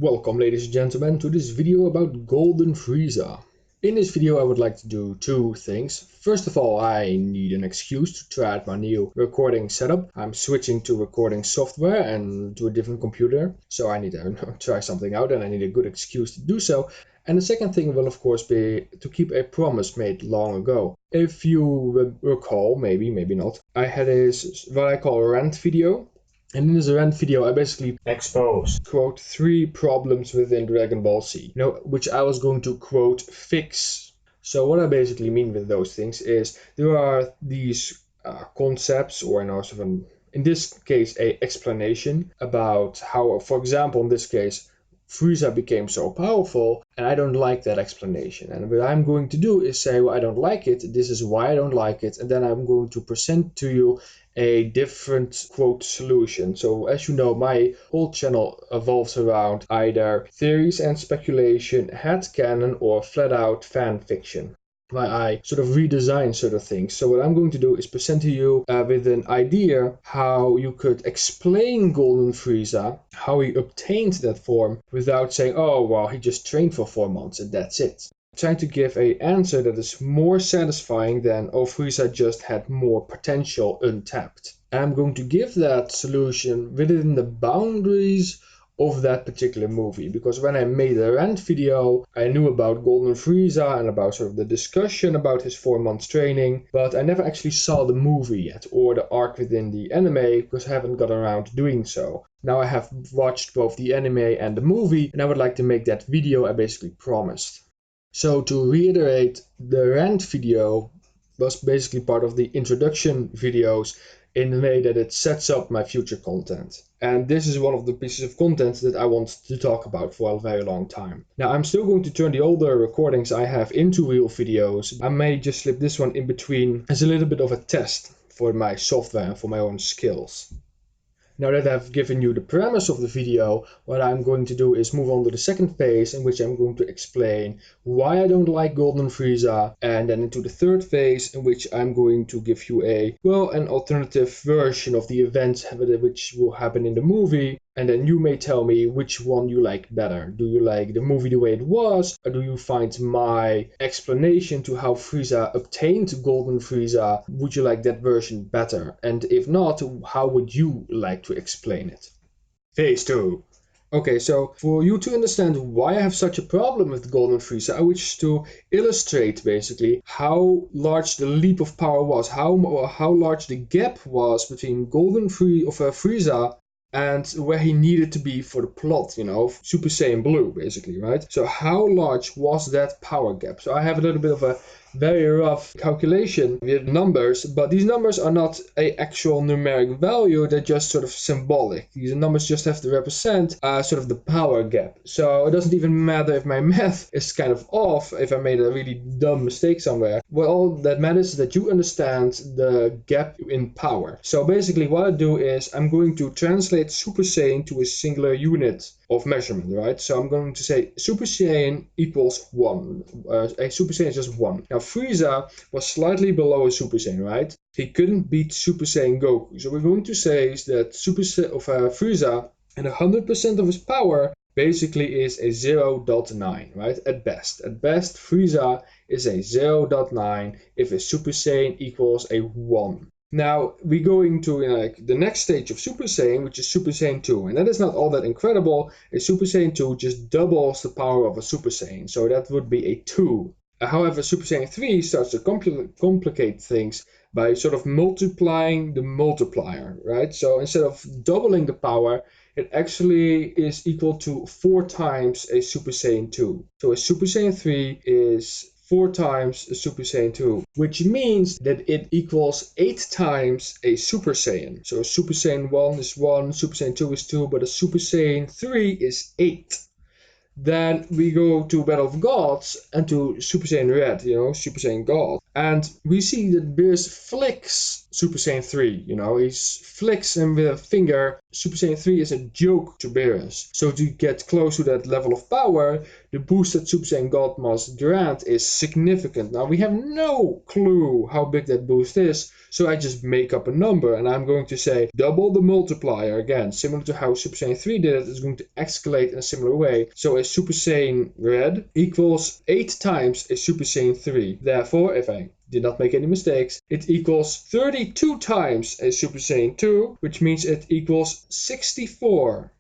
Welcome ladies and gentlemen to this video about Golden Frieza. In this video I would like to do two things. First of all, I need an excuse to try out my new recording setup. I'm switching to recording software and to a different computer, so I need to try something out and I need a good excuse to do so. And the second thing will of course be to keep a promise made long ago. If you recall, maybe not, I had what I call a rant video. And in this rant video, I basically exposed, quote, 3 problems within Dragon Ball Z, which I was going to, quote, fix. So what I basically mean with those things is there are these concepts, or in this case, a explanation about how, for example, in this case, Frieza became so powerful, and I don't like that explanation. And what I'm going to do is say, well, I don't like it, this is why I don't like it, and then I'm going to present to you a different, quote, solution. So as you know, my whole channel evolves around either theories and speculation, headcanon, or flat out fan fiction, where I sort of redesign sort of things. So what I'm going to do is present to you with an idea how you could explain Golden Frieza, how he obtained that form, without saying, oh, well, he just trained for 4 months and that's it. Trying to give an answer that is more satisfying than, oh, Frieza just had more potential untapped. And I'm going to give that solution within the boundaries of that particular movie, because when I made the rant video, I knew about Golden Frieza and about sort of the discussion about his 4 months training, but I never actually saw the movie yet or the arc within the anime because I haven't got around to doing so. Now I have watched both the anime and the movie, and I would like to make that video I basically promised. So to reiterate, the rant video was basically part of the introduction videos in the way that it sets up my future content. And this is one of the pieces of content that I want to talk about for a very long time. Now I'm still going to turn the older recordings I have into real videos. I may just slip this one in between as a little bit of a test for my software and for my own skills. Now that I've given you the premise of the video, what I'm going to do is move on to the second phase, in which I'm going to explain why I don't like Golden Frieza, and then into the third phase, in which I'm going to give you an alternative version of the events which will happen in the movie. And then you may tell me which one you like better. Do you like the movie the way it was, or do you find my explanation to how Frieza obtained Golden Frieza, would you like that version better? And if not, how would you like to explain it? Phase 2. Okay, so for you to understand why I have such a problem with Golden Frieza, I wish to illustrate basically how large the leap of power was, how large the gap was between Frieza and where he needed to be for the plot, Super Saiyan Blue, basically, right? So how large was that power gap? So I have a little bit of a very rough calculation with numbers, but these numbers are not an actual numeric value, they're just sort of symbolic. These numbers just have to represent sort of the power gap. So it doesn't even matter if my math is kind of off, if I made a really dumb mistake somewhere. Well, all that matters is that you understand the gap in power. So basically what I do is I'm going to translate Super Saiyan to a singular unit of measurement, right? So I'm going to say Super Saiyan equals 1. A Super Saiyan is just 1. Now Frieza was slightly below a Super Saiyan, right? He couldn't beat Super Saiyan Goku. So we're going to say is that Frieza and 100% of his power basically is a 0.9, right? At best. At best, Frieza is a 0.9 if a Super Saiyan equals a 1. Now we're going to the next stage of Super Saiyan, which is Super Saiyan 2, and that is not all that incredible. A Super Saiyan 2 just doubles the power of a Super Saiyan, so that would be a 2. However, Super Saiyan 3 starts to complicate things by sort of multiplying the multiplier, right? So instead of doubling the power, it actually is equal to 4 times a Super Saiyan 2. So a Super Saiyan 3 is 4 times a Super Saiyan 2, which means that it equals 8 times a Super Saiyan. So a Super Saiyan 1 is 1, Super Saiyan 2 is 2, but a Super Saiyan 3 is 8. Then we go to Battle of Gods and to Super Saiyan Red, Super Saiyan God. And we see that Beerus flicks Super Saiyan 3, he flicks him with a finger. Super Saiyan 3 is a joke to Beerus. So to get close to that level of power, the boost that Super Saiyan God Master Durant is significant. Now we have no clue how big that boost is, so I just make up a number and I'm going to say double the multiplier again, similar to how Super Saiyan 3 did it. It's going to escalate in a similar way. So a Super Saiyan Red equals 8 times a Super Saiyan 3. Therefore, if I did not make any mistakes, it equals 32 times a Super Saiyan 2, which means it equals 64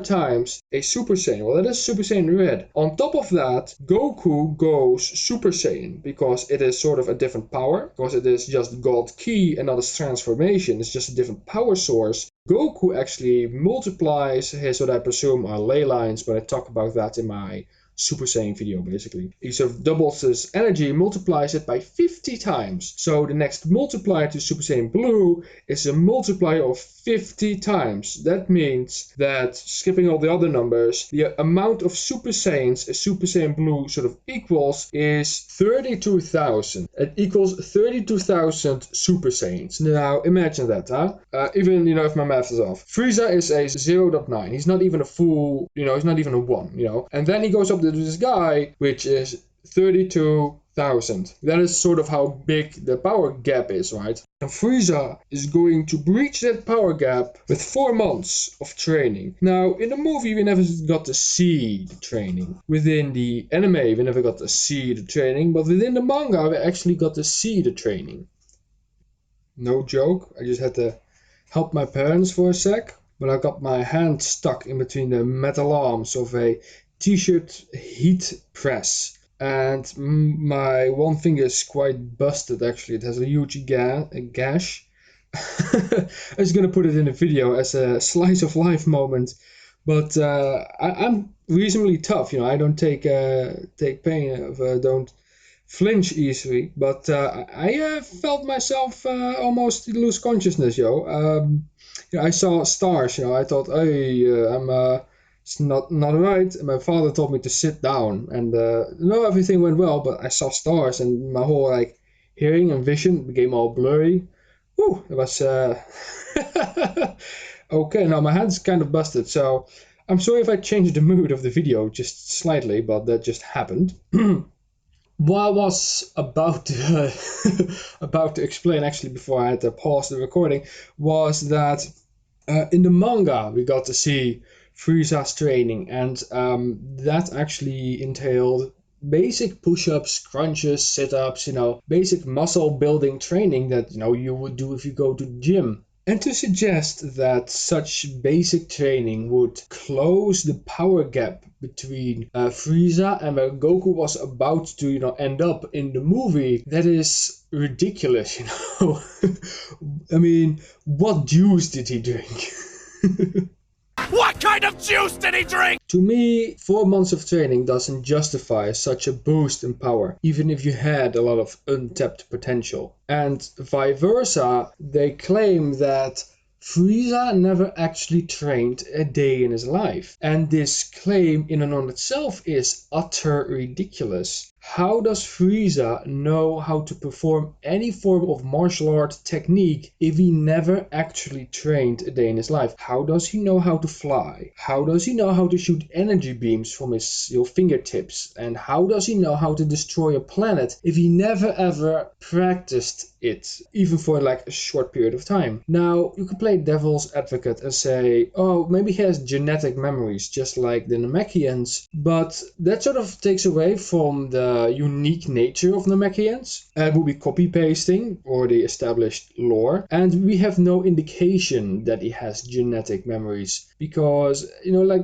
times a Super Saiyan. Well, that is Super Saiyan Red. On top of that, Goku goes Super Saiyan because it is sort of a different power, because it is just God Ki and not a transformation. It's just a different power source. Goku actually multiplies his, what I presume are ley lines, but I talk about that in my Super Saiyan video, basically. He sort of doubles his energy, multiplies it by 50 times. So the next multiplier to Super Saiyan Blue is a multiplier of 50 times. That means that, skipping all the other numbers, the amount of Super Saiyans a Super Saiyan Blue sort of equals is 32,000. It equals 32,000 Super Saiyans. Now imagine that, huh? Even, if my math is off. Frieza is a 0.9. He's not even a full, he's not even a 1, And then he goes up to this guy, which is 32,000. That is sort of how big the power gap is, right? And Frieza is going to breach that power gap with 4 months of training. Now, in the movie, we never got to see the training. Within the anime, we never got to see the training, but within the manga, we actually got to see the training. No joke, I just had to help my parents for a sec, but I got my hand stuck in between the metal arms of a t-shirt heat press, and my one finger is quite busted. Actually, it has a huge gash. I was gonna put it in the video as a slice of life moment, but I'm reasonably tough. I don't take pain, don't flinch easily, but I felt myself almost lose consciousness, I saw stars, I thought, hey, it's not right. And my father told me to sit down, and everything went well, but I saw stars, and my whole hearing and vision became all blurry. Whew, it was okay. Now my hand's kind of busted, so I'm sorry if I changed the mood of the video just slightly, but that just happened. What I was about to explain, actually, before I had to pause the recording, was that in the manga we got to see Frieza's training, and that actually entailed basic push-ups, crunches, sit-ups, basic muscle building training that you would do if you go to the gym. And to suggest that such basic training would close the power gap between Frieza and where Goku was about to end up in the movie, that is ridiculous. I mean, what juice did he drink? What kind of juice did he drink? To me, 4 months of training doesn't justify such a boost in power, even if you had a lot of untapped potential. And vice versa, they claim that Frieza never actually trained a day in his life. And this claim in and on itself is utter ridiculous. How does Frieza know how to perform any form of martial art technique if he never actually trained a day in his life? How does he know how to fly? How does he know how to shoot energy beams from his fingertips? And how does he know how to destroy a planet if he never ever practiced it, even for a short period of time? Now, you could play devil's advocate and say, oh, maybe he has genetic memories just like the Namekians, but that sort of takes away from the unique nature of Namekians. It would be copy pasting or the established lore, and we have no indication that he has genetic memories because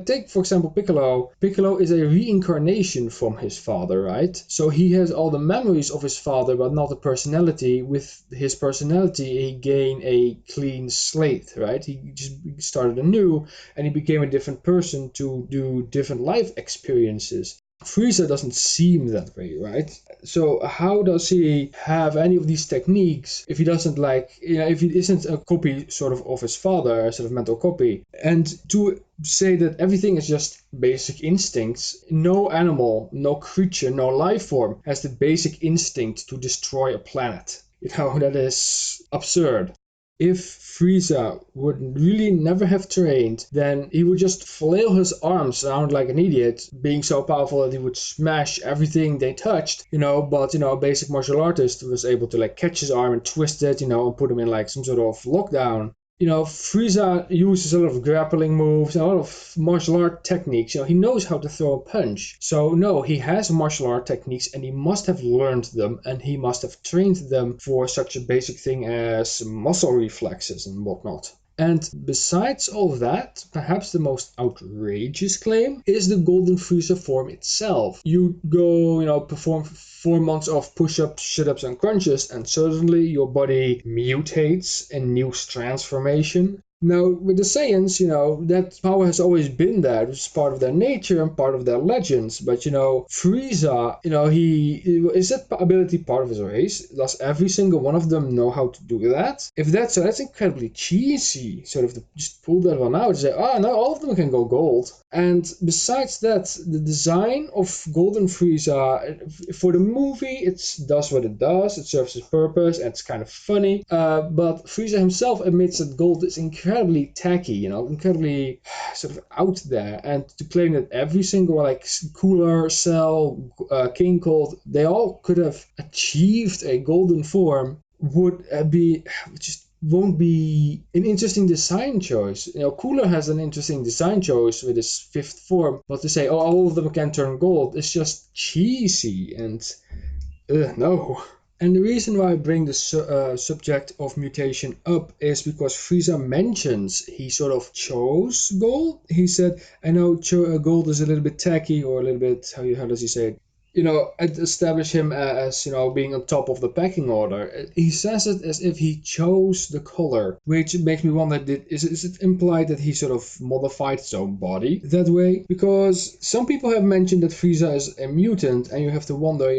take for example Piccolo. Piccolo is a reincarnation from his father, right? So he has all the memories of his father but not the personality. With his personality he gained a clean slate, right? He just started anew and he became a different person to do different life experiences. Frieza doesn't seem that way, right? So how does he have any of these techniques if he doesn't if he isn't a copy sort of his father, a sort of mental copy? And to say that everything is just basic instincts, no animal, no creature, no life form has the basic instinct to destroy a planet. That is absurd. if Frieza would really never have trained, then he would just flail his arms around like an idiot, being so powerful that he would smash everything they touched, but, a basic martial artist was able to like catch his arm and twist it, and put him in like some sort of lockdown. Frieza uses a lot of grappling moves, a lot of martial art techniques. He knows how to throw a punch. So no, he has martial art techniques and he must have learned them and he must have trained them for such a basic thing as muscle reflexes and whatnot. And besides all of that, perhaps the most outrageous claim is the Golden Frieza form itself. You go, perform 4 months of push-ups, sit-ups, and crunches, and suddenly your body mutates a new transformation. Now, with the Saiyans, that power has always been there. It's part of their nature and part of their legends. But, Frieza, is that ability part of his race? Does every single one of them know how to do that? If that's so, that's incredibly cheesy. Sort of to just pull that one out and say, no, all of them can go gold. And besides that, the design of Golden Frieza, for the movie, it does what it does. It serves its purpose and it's kind of funny. But Frieza himself admits that gold is incredibly tacky, incredibly sort of out there. And to claim that every single like Cooler, Cell, King Cold, they all could have achieved a golden form would won't be an interesting design choice. Cooler has an interesting design choice with his fifth form, but to say, all of them can turn gold is just cheesy and no. And the reason why I bring the subject of mutation up is because Frieza mentions he sort of chose gold. He said, I know gold is a little bit tacky or a little bit, how does he say it? I'd establish him as, being on top of the pecking order. He says it as if he chose the color, which makes me wonder, is it implied that he sort of modified his own body that way? Because some people have mentioned that Frieza is a mutant, and you have to wonder,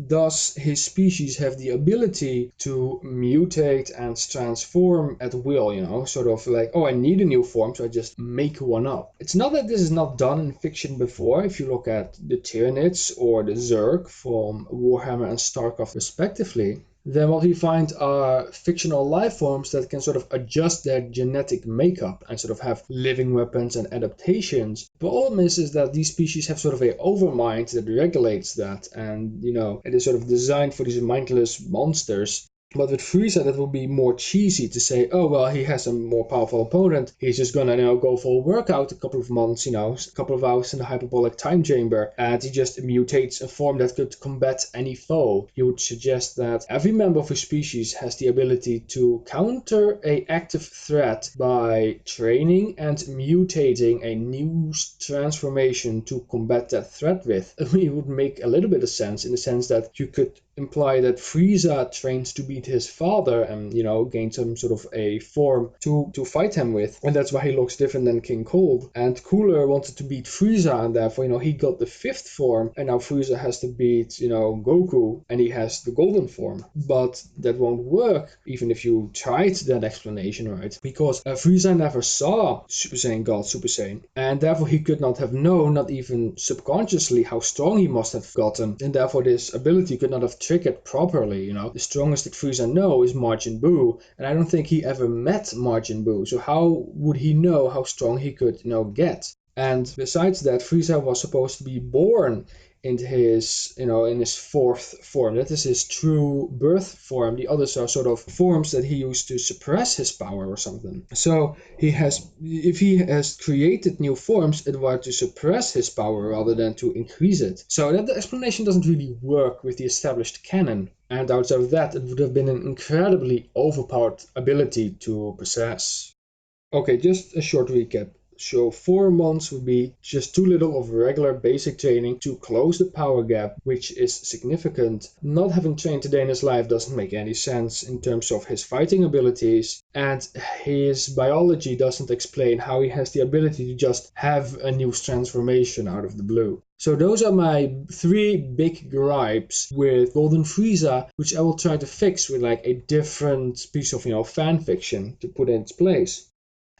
does his species have the ability to mutate and transform at will, sort of like, I need a new form, so I just make one up. It's not that this is not done in fiction before. If you look at the Tyranids or the Zerg from Warhammer and StarCraft respectively, then what we find are fictional life forms that can sort of adjust their genetic makeup and sort of have living weapons and adaptations. The problem is that these species have sort of a overmind that regulates that, and it is sort of designed for these mindless monsters. But with Frieza, that would be more cheesy to say, he has a more powerful opponent. He's just gonna, go for a workout a couple of months, a couple of hours in the hyperbolic time chamber, and he just mutates a form that could combat any foe. You would suggest that every member of his species has the ability to counter an active threat by training and mutating a new transformation to combat that threat with. It would make a little bit of sense in the sense that you could imply that Frieza trains to beat his father and, gain some sort of a form to fight him with. And that's why he looks different than King Cold. And Cooler wanted to beat Frieza, and therefore, he got the fifth form. And now Frieza has to beat, Goku, and he has the golden form. But that won't work, even if you tried that explanation, right? Because Frieza never saw Super Saiyan God Super Saiyan. And therefore, he could not have known, not even subconsciously, how strong he must have gotten. And therefore, this ability could not have trick it properly. The strongest that Frieza knows is Majin Buu, and I don't think he ever met Majin Buu, so how would he know how strong he could get? And besides that, Frieza was supposed to be born in his fourth form. That is his true birth form. The others are sort of forms that he used to suppress his power or something. So if he has created new forms, it was to suppress his power rather than to increase it. So that the explanation doesn't really work with the established canon. And outside of that, it would have been an incredibly overpowered ability to possess. Okay, just a short recap. So 4 months would be just too little of regular basic training to close the power gap, which is significant. Not having trained today in his life doesn't make any sense in terms of his fighting abilities, and his biology doesn't explain how he has the ability to just have a new transformation out of the blue. So those are my 3 big gripes with Golden Frieza, which I will try to fix with like a different piece of fan fiction to put in its place.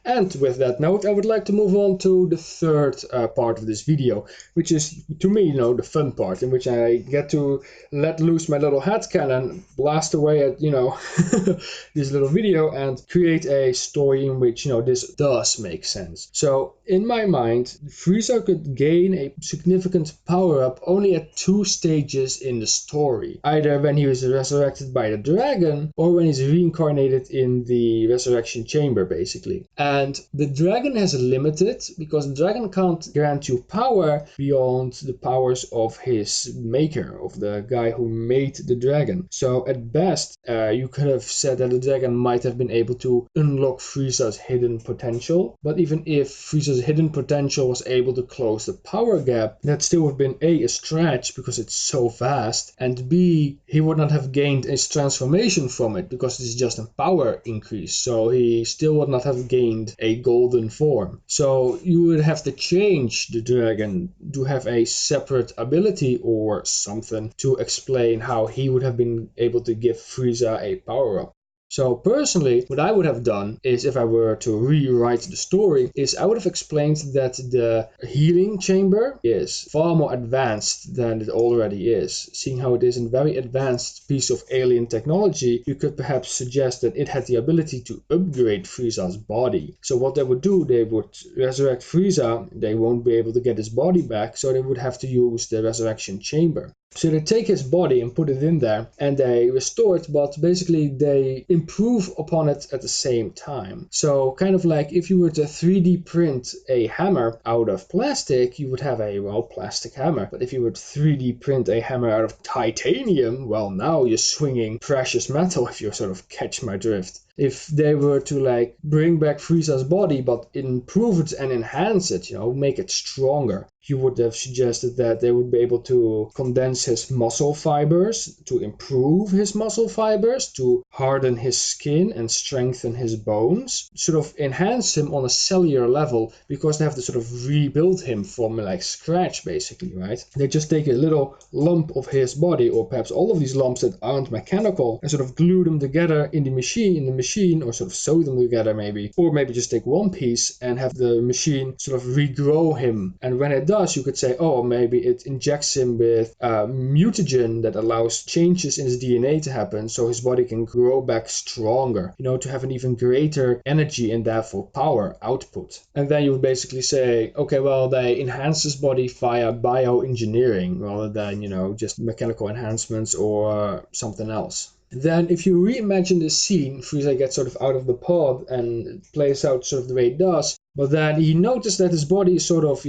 And with that note, I would like to move on to the third part of this video, which is, to me, the fun part, in which I get to let loose my little head cannon, blast away at, this little video, and create a story in which, this does make sense. So, in my mind, Frieza could gain a significant power-up only at 2 stages in the story. Either when he was resurrected by the dragon, or when he's reincarnated in the resurrection chamber, basically. And the dragon has limited, because the dragon can't grant you power beyond the powers of his maker, of the guy who made the dragon. So at best, you could have said that the dragon might have been able to unlock Frieza's hidden potential. But even if Frieza's hidden potential was able to close the power gap, that still would have been A, a stretch because it's so vast, and B, he would not have gained his transformation from it because it's just a power increase. So he still would not have gained a golden form. So you would have to change the dragon to have a separate ability or something to explain how he would have been able to give Frieza a power-up. So personally, what I would have done is, if I were to rewrite the story, is I would have explained that the healing chamber is far more advanced than it already is. Seeing how it is a very advanced piece of alien technology, you could perhaps suggest that it had the ability to upgrade Frieza's body. So what they would do, they would resurrect Frieza, they won't be able to get his body back, so they would have to use the resurrection chamber. So they take his body and put it in there, and they restore it, but basically they improve upon it at the same time. So kind of like if you were to 3D print a hammer out of plastic, you would have a, plastic hammer. But if you were to 3D print a hammer out of titanium, well, now you're swinging precious metal, if you sort of catch my drift. If they were to bring back Frieza's body but improve it and enhance it, make it stronger, you would have suggested that they would be able to condense his muscle fibers, to improve his muscle fibers, to harden his skin and strengthen his bones, sort of enhance him on a cellular level, because they have to sort of rebuild him from scratch, basically, right? They just take a little lump of his body, or perhaps all of these lumps that aren't mechanical, and sort of glue them together in the machine, or sort of sew them together maybe, or maybe just take one piece and have the machine sort of regrow him. And when it does, you could say, oh, maybe it injects him with mutagen that allows changes in his DNA to happen, so his body can grow back stronger, to have an even greater energy and therefore power output. And then you would basically say, okay, well, they enhance his body via bioengineering rather than, just mechanical enhancements or something else. Then if you reimagine the scene, Frieza gets sort of out of the pod and plays out sort of the way it does, but then he noticed that his body is sort of,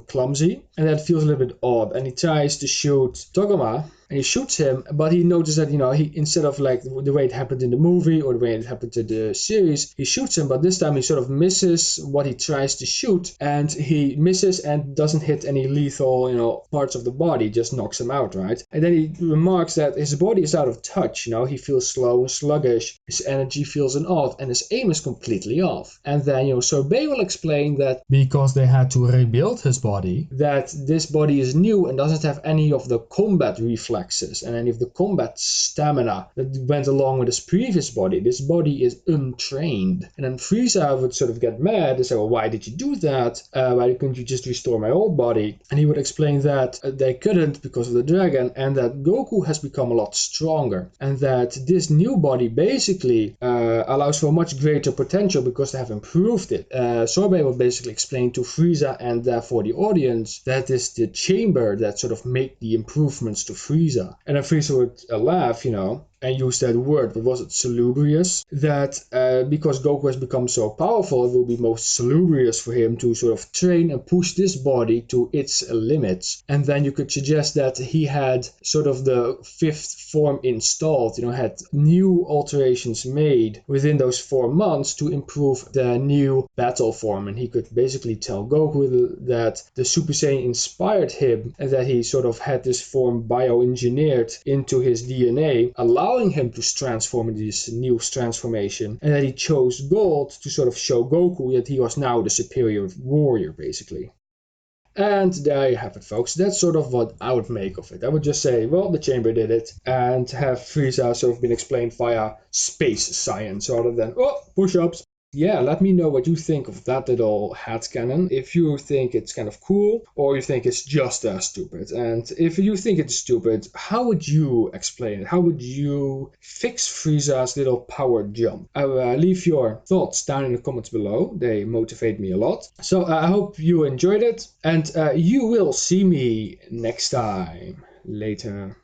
clumsy, and that feels a little bit odd, and he tries to shoot Togama, and he shoots him, but he noticed that, he, instead of the way it happened in the movie or the way it happened in the series, he shoots him, but this time he sort of misses what he tries to shoot, and he misses and doesn't hit any lethal, parts of the body, just knocks him out, right? And then he remarks that his body is out of touch, he feels slow and sluggish, his energy feels odd, and his aim is completely off. And then, Sorbet will explain that because they had to rebuild his body, that this body is new and doesn't have any of the combat reflexes and any of the combat stamina that went along with his previous body. This body is untrained. And then Frieza would sort of get mad and say, well, why did you do that? Why couldn't you just restore my old body? And he would explain that they couldn't because of the dragon, and that Goku has become a lot stronger, and that this new body basically allows for much greater potential because they have improved it. Sorbet would basically explain to Frieza and therefore the audience that is the chamber that sort of made the improvements to Frieza. And then Frieza would laugh, and use that word, but was it salubrious? That because Goku has become so powerful, it will be most salubrious for him to sort of train and push this body to its limits. And then you could suggest that he had sort of the 5th form installed, had new alterations made within those 4 months to improve the new battle form. And he could basically tell Goku that the Super Saiyan inspired him, and that he sort of had this form bioengineered into his DNA, allowing him to transform into this new transformation, and that he chose gold to sort of show Goku that he was now the superior warrior, basically. And there you have it, folks. That's sort of what I would make of it. I would just say, well, the chamber did it, and have Frieza sort of been explained via space science rather than, push-ups. Yeah, let me know what you think of that little headcanon. If you think it's kind of cool, or you think it's just as stupid. And if you think it's stupid, how would you explain it? How would you fix Frieza's little power jump? Leave your thoughts down in the comments below. They motivate me a lot. So I hope you enjoyed it, and you will see me next time. Later.